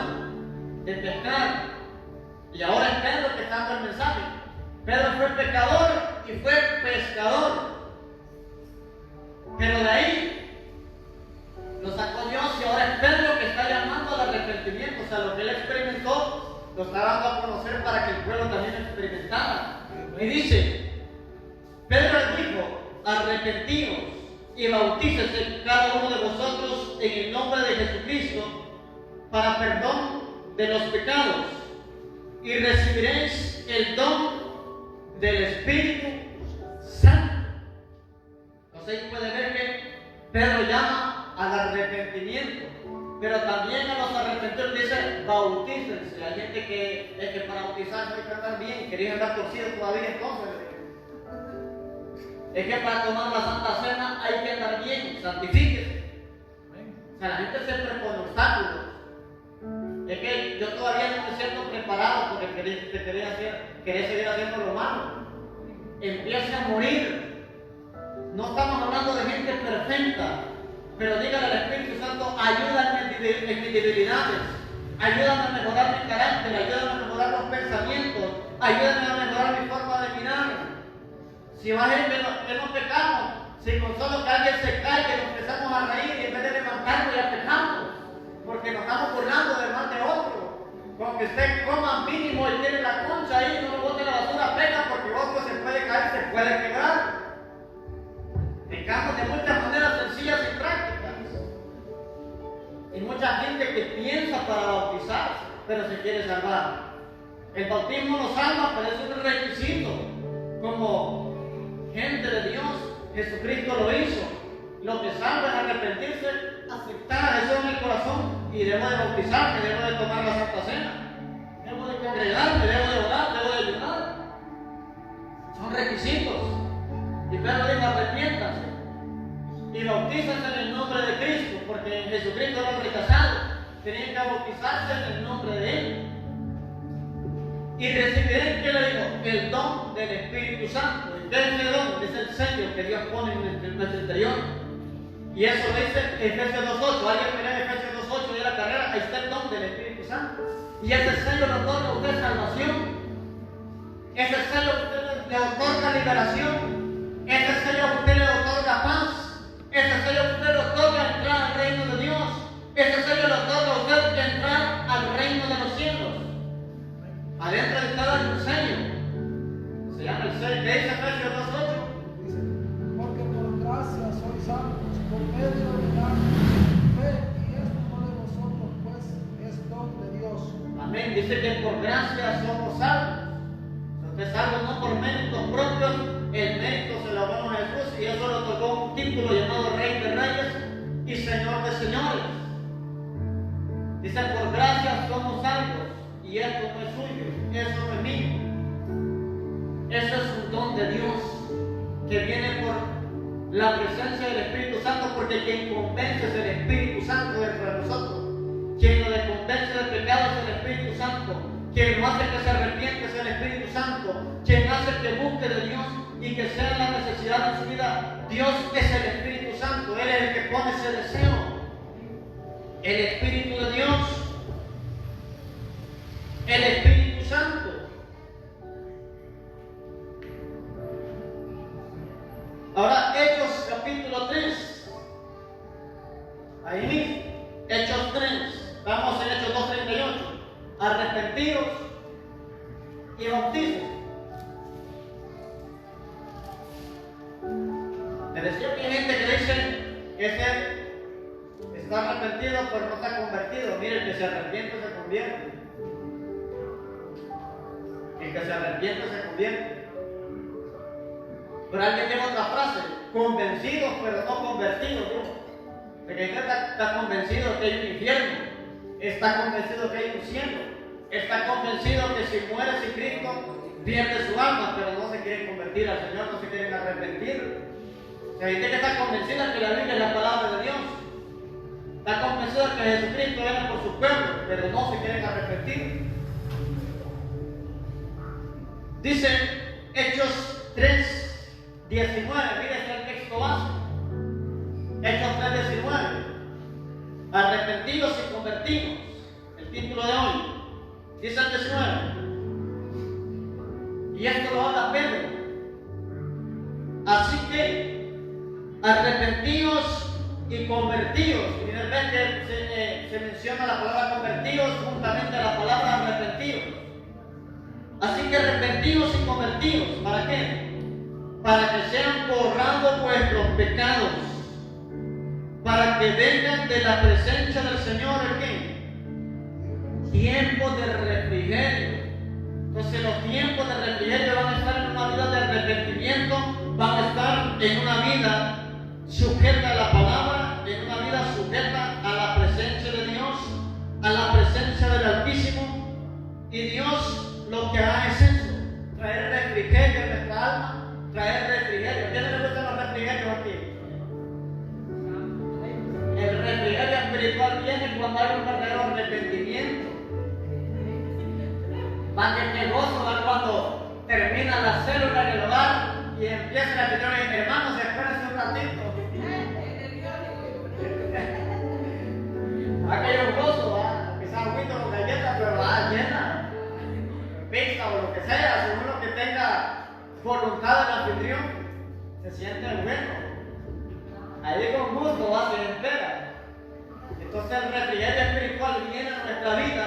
de pescar. Y ahora es Pedro que está dando el mensaje. Pedro fue pecador y fue pescador. Pero de ahí lo sacó Dios y ahora es Pedro que está llamando al arrepentimiento. O sea, lo que él experimentó lo está dando a conocer para que el pueblo también experimentara. Y dice, Pedro les dijo: arrepentíos y bautícese cada uno de vosotros en el nombre de Jesucristo para perdón de los pecados, y recibiréis el don del Espíritu Santo. Entonces ahí puede ver que Pedro llama al arrepentimiento, pero también a los arrepentidos dice: bautícense. Hay gente que es que para bautizarse hay que andar bien, quería andar torcido todavía entonces. Es que para tomar la Santa Cena hay que andar bien, santifíquese. O sea, la gente siempre pone obstáculos. Es que yo todavía no me siento preparado porque quería seguir haciendo lo malo. empiece a morir. No estamos hablando de gente perfecta, pero dígale al Espíritu Santo, ayúdame en mis debilidades, ayúdame a mejorar mi carácter, ayúdame a mejorar los pensamientos, ayúdame a mejorar mi forma de mirar. Si va a ser que no pecamos, si con solo que alguien se cae, que nos empezamos a reír y en vez de levantarnos ya pecamos, porque nos estamos burlando del mal de otro. Con que usted coma mínimo y tiene la concha ahí, no lo bote la basura, pega, porque otro se puede caer, se puede quebrar. Pecamos de muchas maneras sencillas y prácticas. Y mucha gente que piensa para bautizarse, pero se quiere salvar. El bautismo no salva, pero es un requisito. Como gente de Dios, Jesucristo lo hizo. Lo que salva es arrepentirse, aceptar a Jesús en el corazón y debo de bautizarme, debo de tomar la Santa Cena, debo de congregarme, debo de orar, debo de ayunar. Son requisitos. Y Pedro dijo, arrepiéntanse y bautízanse en el nombre de Cristo, porque en Jesucristo lo han rechazado. Tenían que bautizarse en el nombre de Él. Y recibirán, ¿qué le digo? El don del Espíritu Santo. ¿Qué es ese don? Es el sello que Dios pone en nuestro interior. Y eso dice Efesios 2.8. Alguien mira Efesios 2.8 de la carrera, ahí está el don del Espíritu Santo. Y ese sello le otorga a usted salvación. Ese sello a usted le otorga liberación. Ese sello a usted le otorga paz. Ese sello a usted le otorga entrar al reino de Dios. Ese sello le otorga a usted entrar al reino de los cielos. Adentro de cada un sello. Se llama el sello. ¿Qué dice Efesios 2.8? Dice, porque por gracia sois salvos, por medio de la fe, y esto no de vosotros, pues es don de Dios. Amén. Dice que por gracia somos salvos. Usted es salvo no por méritos propios, el mérito se lo damos a Jesús y eso le otorgó un título llamado Rey de Reyes y Señor de Señores. Dice, por gracia somos salvos y esto no es suyo, eso no es mío. Eso es un don de Dios que viene por la presencia del Espíritu Santo, porque quien convence es el Espíritu Santo dentro de nosotros. Quien nos convence del pecado es el Espíritu Santo. Quien nos hace que se arrepiente es el Espíritu Santo. Quien hace que busque de Dios y que sea la necesidad en su vida, Dios es el Espíritu Santo. Él es el que pone ese deseo. El Espíritu de Dios. El Espíritu Santo. Ahora, Hechos capítulo 3. Ahí mismo, Hechos 3. Vamos en Hechos 2:38. Arrepentidos y bautizados. Me decía que hay gente que dice que está arrepentido pero no está convertido. Mire, el que se arrepiente se convierte. El que se arrepiente se convierte. Pero alguien tiene otra frase: convencidos pero no convertidos. ¿No? Porque está convencido que hay un infierno, está convencido que hay un cielo, está convencido que si muere sin Cristo pierde su alma, pero no se quieren convertir al Señor, no se quieren arrepentir. Hay gente que está convencida que la Biblia es la palabra de Dios, está convencida que Jesucristo viene por su pueblo, pero no se quieren arrepentir. Dice Hechos 3:19, mire el texto base. Hechos 3:19. Arrepentidos y convertidos. El título de hoy. Dice el 19. Y esto lo habla Pedro. Así que, arrepentidos y convertidos. Y de repente se menciona la palabra convertidos juntamente a la palabra arrepentidos. Así que arrepentidos y convertidos. ¿Para qué? Para que sean borrados vuestros pecados, para que vengan de la presencia del Señor ¿qué? Tiempos de refrigerio. Entonces los tiempos de refrigerio van a estar en una vida de arrepentimiento, van a estar en una vida sujeta a la palabra, en una vida sujeta a la presencia de Dios, a la presencia del Altísimo. Y Dios lo que hará es eso, traer refrigerio en nuestra alma, traer refrigerio. ¿A quién le gustan los refrigerios aquí? El refrigerio espiritual viene cuando hay un verdadero arrepentimiento. Va que gozo, va cuando termina la célula en el hogar y empiezan a pedir, hermanos, espérense un ratito. Aquello gozo, quizás agüita con galletas, pero llena, pizza o lo que sea, según lo que tenga voluntad del anfitrión, se siente bueno. Ahí con gusto se entera. Entonces el refrigerio espiritual viene a nuestra vida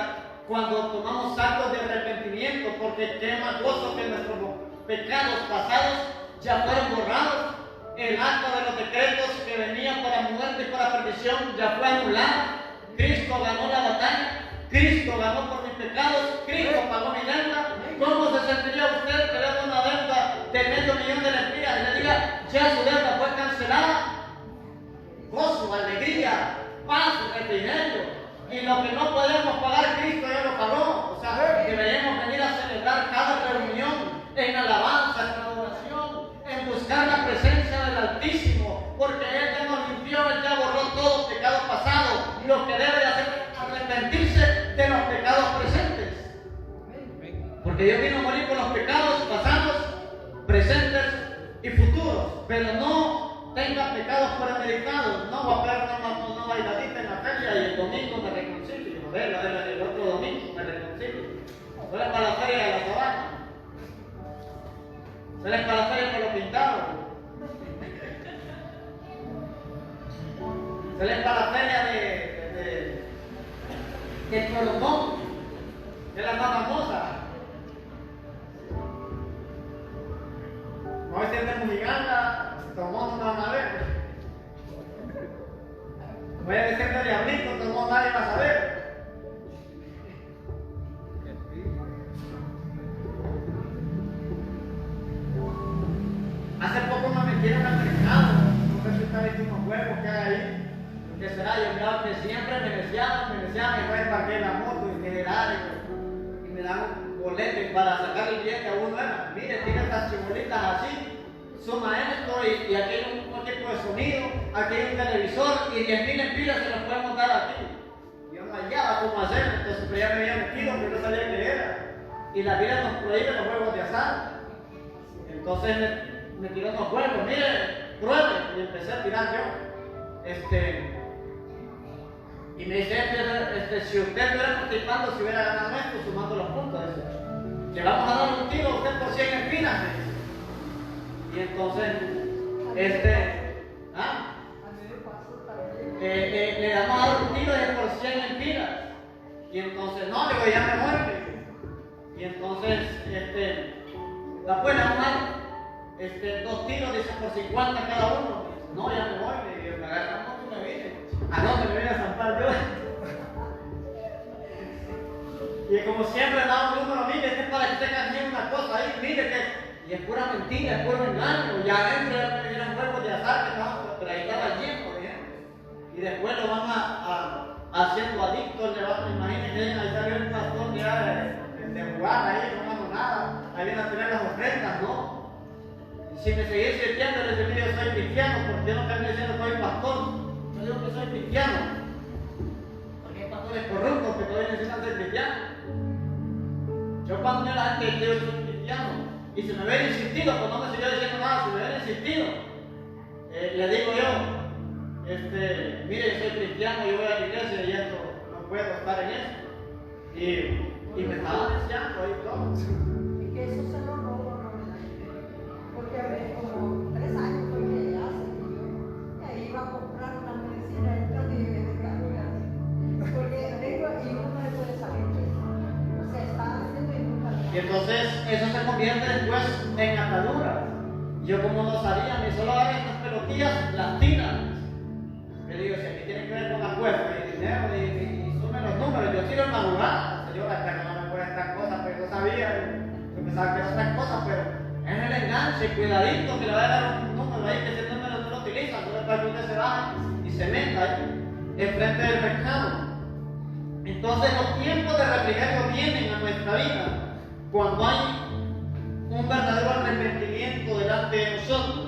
cuando tomamos actos de arrepentimiento, porque qué más gozo que nuestros pecados pasados ya fueron borrados. El acto de los decretos que venían para muerte y para perdición ya fue anulado. Cristo ganó la batalla, Cristo ganó por mis pecados, Cristo pagó mi deuda. ¿Cómo se sentiría usted que le da una deuda de $500,000 de lempiras y le diga, ya su deuda fue cancelada? Gozo, alegría, paz, refrigerio. Y lo que no podemos pagar, Cristo ya lo pagó. O sea, deberíamos venir a celebrar cada reunión en alabanza, en adoración, en buscar la presencia del Altísimo, porque Él ya nos limpió, Él ya borró todo pecado pasado. Lo que debe de hacer es arrepentirse de los pecados presentes. Porque Dios vino a morir por los pecados pasados, presentes y futuros. Pero no tenga pecados premeditados. No va a haber una bailadita en la feria y el domingo me reconcilio. El otro domingo me reconcilio. Solo es para la feria de la sabana. Solo es para la feria por lo pintado. Solo es para la feria del Corondón, que es la más famosa. No es el de Mujiganga, tomó una nave. Voy a decir de Diablito, tomó nadie va a saber. Hace poco me metieron al mercado, no sé si está visto unos huevos que hay ahí. ¿Qué será? Yo miraba que siempre me decían, me voy a parquear la moto y me dan un bolete para sacar el billete a uno. Mire, tiene estas chibolitas así, suma esto y aquí hay un equipo de sonido, aquí hay un televisor y 10,000 lempiras se los podemos dar aquí. Yo no hallaba cómo hacer, entonces pero ya me había metido porque no sabía qué era. Y la vida nos prohíbe los juegos de azar. Entonces me tiró unos juegos, mire, pruebe, y empecé a tirar yo. Y me dice, si usted estuviera participando, si hubiera ganado esto, sumando los puntos, le vamos a dar un tiro a usted por 100 espinas. Y entonces, le damos a dar un tiro de por 100 espinas. Y entonces, no, digo, ya me muere. Y entonces, la buena mano, 2 tiros, dice, por 50 cada uno. No, ya me voy, y me agarramos y me vine. ¿A dónde me viene a zampar yo? Y como siempre daba un número, mire, es para que usted cambie una cosa ahí, mire que, y es pura mentira, es puro engaño, ya adentro ya me dieron juegos de azar, que no, pero ahí estaba lleno, y después lo van haciendo adictos, le van, imagínense, ahí salió el pastor ya de jugar ahí, no hago nada, ahí vienen a tener las ofrendas, ¿no? Y si me seguís sirviendo, les digo, yo soy cristiano, porque yo no estoy diciendo que soy pastor, yo digo que soy cristiano, porque hay pastores corruptos que todavía necesitan ser cristianos. Yo cuando veo a la gente que yo soy cristiano, y si me ven insistido, pues no me siguió diciendo nada, si me ven insistido, le digo yo, mire, yo soy cristiano, yo voy a la iglesia y esto, no puedo estar en eso. Y me estaban deseando ahí todo. Y que eso se lo robo, porque a ver, como 3 años fue que hace y ahí iba a comprar una medicina y de carro y así. Porque digo, y uno le puede salir que o sea, está haciendo y nunca. Y entonces eso se convierte después en atadura. Yo como no sabía, ni solo agarran estas pelotillas, las tiran. Le digo, si aquí tiene que ver con apuestas y dinero y sumen los números, yo tiro en la jugada. Señora, hasta que no me puede estas cosas, pero yo sabía, yo pensaba que eran otras cosas, pero es el enganche, cuidadito, que le va a dar un número ahí, que ese número no lo utiliza, entonces para que usted se baje y se meta ahí, enfrente del mercado. Entonces los tiempos de refrigerio vienen a nuestra vida cuando hay un verdadero arrepentimiento delante de nosotros.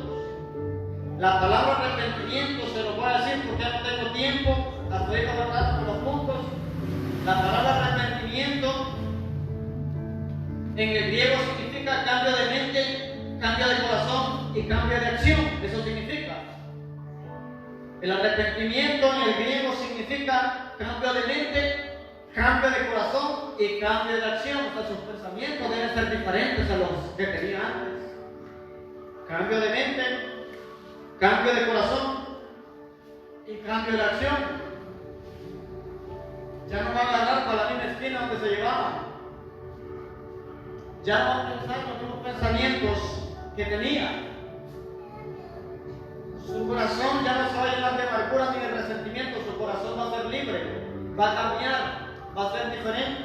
La palabra arrepentimiento se lo voy a decir porque ya no tengo tiempo, hasta ahorita voy a hablar con los puntos. La palabra arrepentimiento en el griego significa cambio de mente, cambio de corazón y cambio de acción. Eso significa. El arrepentimiento en el griego significa cambio de mente, cambio de corazón y cambio de acción. O sea, sus pensamientos deben ser diferentes a los que tenía antes. Cambio de mente, cambio de corazón y cambio de acción. Ya no van a agarrar para la misma esquina donde se llevaban. Ya no van a pensar los mismos pensamientos que tenía. Su corazón ya no se va a llenar de amargura ni de resentimiento. Su corazón va a ser libre, va a cambiar, va a ser diferente.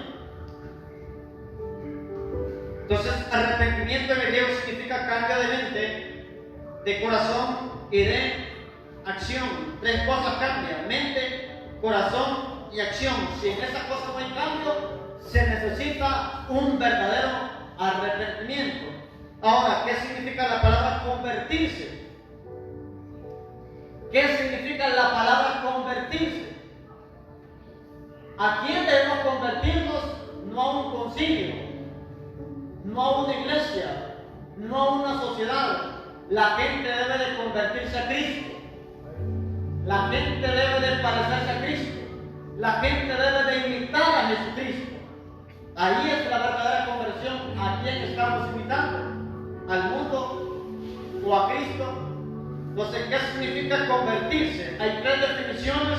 Entonces, arrepentimiento en el griego significa cambio de mente, de corazón y de acción. Tres cosas cambian: mente, corazón y acción. Si en esa cosa no hay cambio, se necesita un verdadero arrepentimiento. Ahora, ¿qué significa la palabra convertirse? ¿Qué significa la palabra convertirse? ¿A quién debemos convertirnos? No a un concilio, no a una iglesia, no a una sociedad. La gente debe de convertirse a Cristo. La gente debe de parecerse a Cristo. La gente debe de imitar a Jesucristo. Ahí es la verdadera conversión. ¿A quién estamos imitando? ¿Al mundo o a Cristo? Entonces, ¿qué significa convertirse? Hay tres definiciones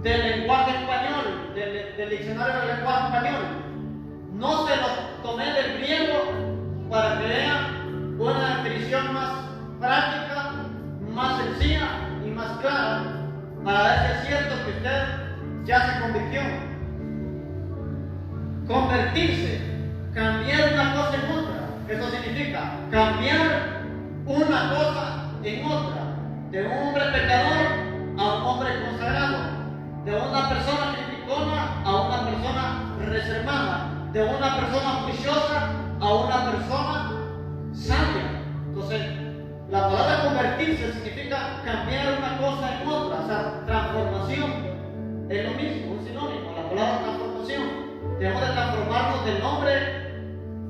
del lenguaje español, del diccionario del lenguaje español. No se los tomé del griego para que vean una definición más práctica, más sencilla y más clara, para ver si es cierto que usted ya se convirtió. Convertirse, cambiar una cosa en otra. Eso significa cambiar una cosa en otra, de un hombre pecador a un hombre consagrado, de una persona criticona a una persona reservada, de una persona juiciosa a una persona sabia. Entonces, la palabra convertirse significa cambiar una cosa en otra, o sea, transformación. Es lo mismo, un sinónimo, la palabra transformación. Debemos de transformarnos del hombre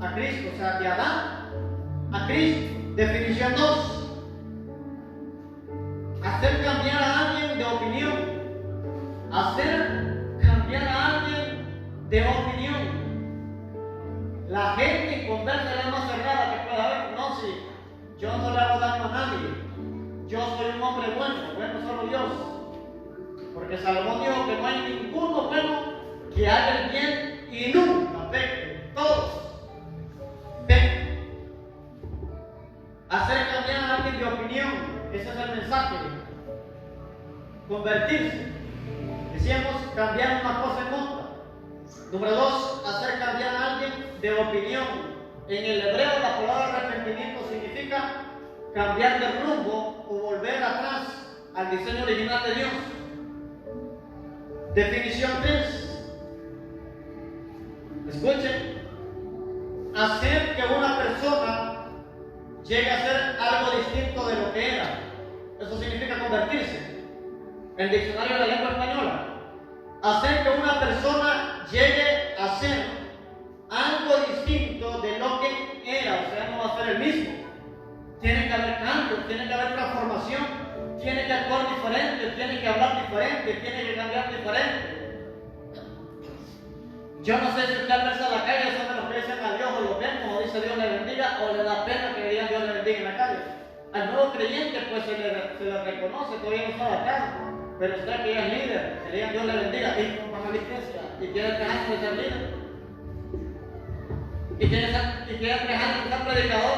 a Cristo, o sea, de Adán a Cristo. Definición 2. Hacer cambiar a alguien de opinión. Hacer cambiar a alguien de opinión. La gente conversa en la más cerrada que pueda haber. No, si yo no le hago daño a nadie. Yo soy un hombre bueno, bueno solo Dios. Porque Salomón dijo que no hay ninguno bueno que haga el bien y nunca peque. Todos pecan. Hacer cambiar a alguien de opinión, ese es el mensaje. Convertirse. Decíamos, cambiar una cosa en otra. Número 2, hacer cambiar a alguien de opinión. En el hebreo la palabra arrepentimiento significa cambiar de rumbo o volver atrás al diseño original de Dios. Definición 3. Escuchen. Hacer que una persona llegue a ser algo distinto de lo que era. Eso significa convertirse. El diccionario de la lengua española. Hacer que una persona llegue a ser algo distinto de lo que era. O sea, no va a ser el mismo. Tiene que haber cambio, tiene que haber transformación, tiene que actuar diferente, tiene que hablar diferente, tiene que cambiar diferente. Yo no sé si usted al verse a la calle son de los que dicen a Dios o lo vemos o dice Dios le bendiga o le da pena que digan Dios le bendiga en la calle. Al nuevo creyente pues se le reconoce, todavía no está acá, pero usted que ya es líder, que digan Dios le bendiga y no va a la iglesia y quiere dejarse de ser líder y quiere dejarse de ser predicador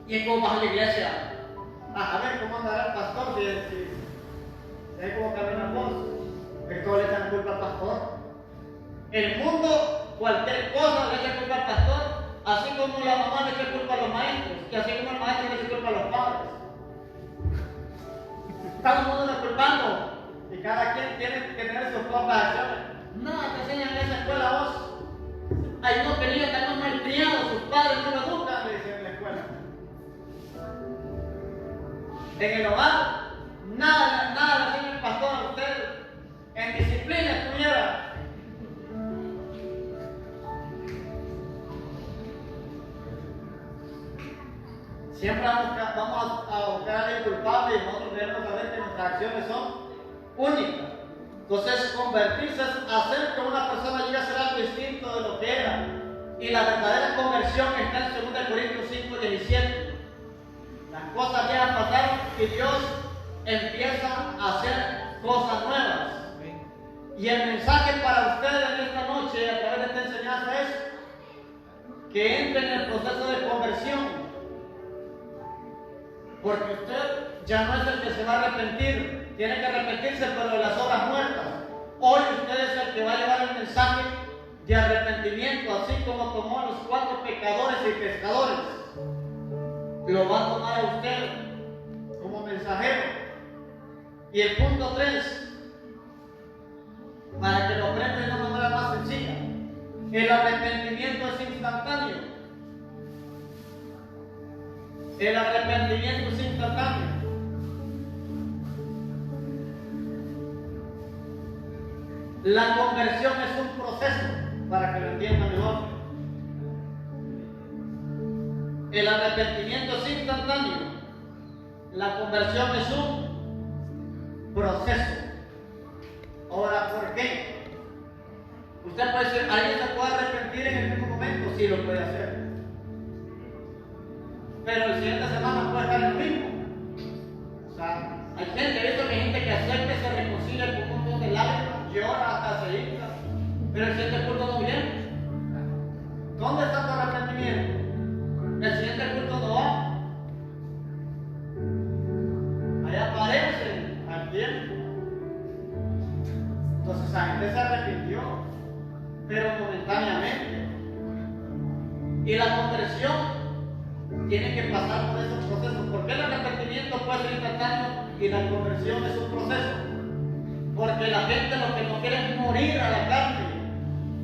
y es como vas a la iglesia a ver cómo andará el pastor si es como camina el voz, que todo le echan culpa al pastor. El mundo, cualquier cosa le echa culpa al pastor, así como la mamá le echa culpa a los maestros, y así como el maestro le echa culpa a los padres. Todo el mundo está culpando, y cada quien tiene que tener sus propias acciones. Nada te enseñan en esa escuela vos. Hay unos que niños están malcriados, sus padres no lo educan, le dicen en la escuela. En el hogar, nada le enseña el pastor a usted. En disciplina estuviera. culpable y nosotros debemos saber que nuestras acciones son únicas. Entonces, convertirse es hacer que una persona llegue a ser algo distinto de lo que era. Y la verdadera conversión está en 2 Corintios 5:17. Las cosas viejas pasaron y Dios empieza a hacer cosas nuevas. Y el mensaje para ustedes en esta noche, a través de esta enseñanza, es que entren en el proceso de conversión. Porque usted ya no es el que se va a arrepentir, tiene que arrepentirse, pero de las obras muertas. Hoy usted es el que va a llevar el mensaje de arrepentimiento, así como tomó a los 4 pecadores y pescadores. Lo va a tomar a usted como mensajero. Y el punto 3, para que lo aprenda de una manera más sencilla, el arrepentimiento es instantáneo. El arrepentimiento es instantáneo. La conversión es un proceso, para que lo entiendan mejor. El arrepentimiento es instantáneo. La conversión es un proceso. Ahora, ¿por qué? Usted puede decir, ¿alguien se puede arrepentir en el mismo momento? Sí, lo puede hacer. Pero el siguiente semana puede estar el mismo. O sea, hay gente, he visto que hay gente que acepta y se reconcilia con un montón de lágrimas, llora hasta se hincha, pero el siguiente culto no viene. ¿Dónde está tu arrepentimiento? El siguiente culto no va. Allá aparece al tiempo. Entonces esa gente se arrepintió, pero momentáneamente. Y la conversión tiene que pasar por esos procesos. ¿Por qué el arrepentimiento puede ser instantáneo y la conversión es un proceso? Porque la gente lo que no quiere es morir a la carne,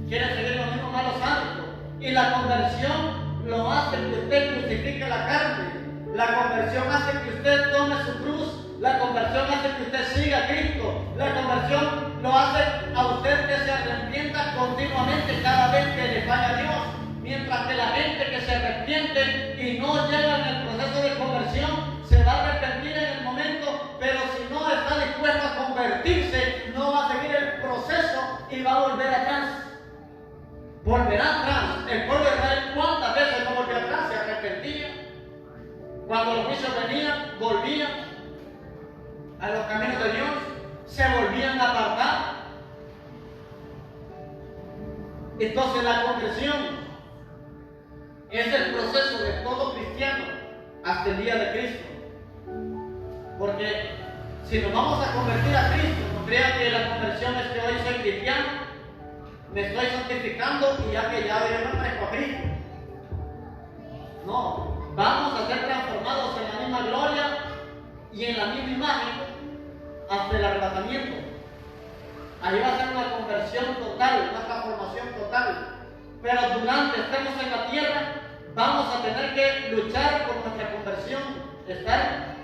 quiere seguir los mismos malos hábitos. Y la conversión lo hace que usted crucifique la carne. La conversión hace que usted tome su cruz. La conversión hace que usted siga a Cristo. La conversión lo hace a usted que se arrepienta continuamente cada vez que le falla a Dios. Mientras que la gente que se arrepiente y no llega en el proceso de conversión, se va a arrepentir en el momento, pero si no está dispuesto a convertirse, no va a seguir el proceso y va a volver atrás. Volverá atrás. El pueblo de Israel, ¿cuántas veces no volvió atrás? Se arrepentía. Cuando los juicios venían, volvían a los caminos de Dios, se volvían a apartar. Entonces la conversión es el proceso de todo cristiano hasta el día de Cristo. Porque si nos vamos a convertir a Cristo, no crean que la conversión es que hoy soy cristiano, me estoy santificando y ya que ya yo me parezco a Cristo. No, vamos a ser transformados en la misma gloria y en la misma imagen hasta el arrebatamiento. Ahí va a ser una conversión total, una transformación total. Pero durante estemos en la tierra, vamos a tener que luchar por nuestra conversión, estar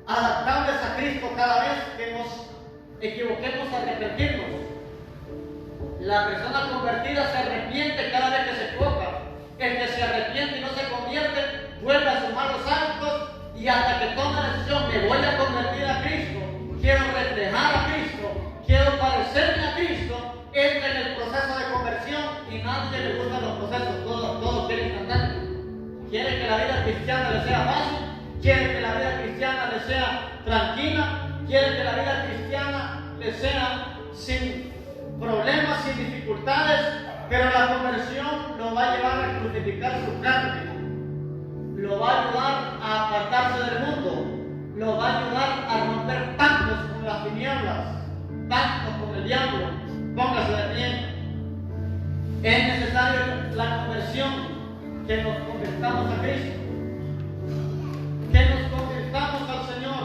adaptables a Cristo cada vez que nos equivoquemos a arrepentirnos. La persona convertida se arrepiente cada vez que se equivoca. El que se arrepiente y no se convierte, vuelve a sus malos hábitos y hasta que toma la decisión, me voy a convertir a Cristo, quiero reflejar a Cristo, quiero parecerme a Cristo, entra en el proceso de conversión y nadie le gustan los procesos, todos quieren cantar. Quiere que la vida cristiana le sea fácil, quiere que la vida cristiana le sea tranquila, quiere que la vida cristiana le sea sin problemas, sin dificultades, pero la conversión lo va a llevar a crucificar su carne, lo va a ayudar a apartarse del mundo, lo va a ayudar a romper pactos con las tinieblas, pactos con el diablo. Póngase de pie. Es necesario la conversión, que nos convirtamos a Cristo, que nos convirtamos al Señor,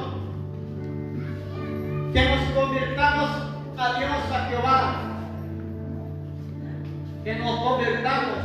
que nos convirtamos a Dios, a Jehová, que nos convirtamos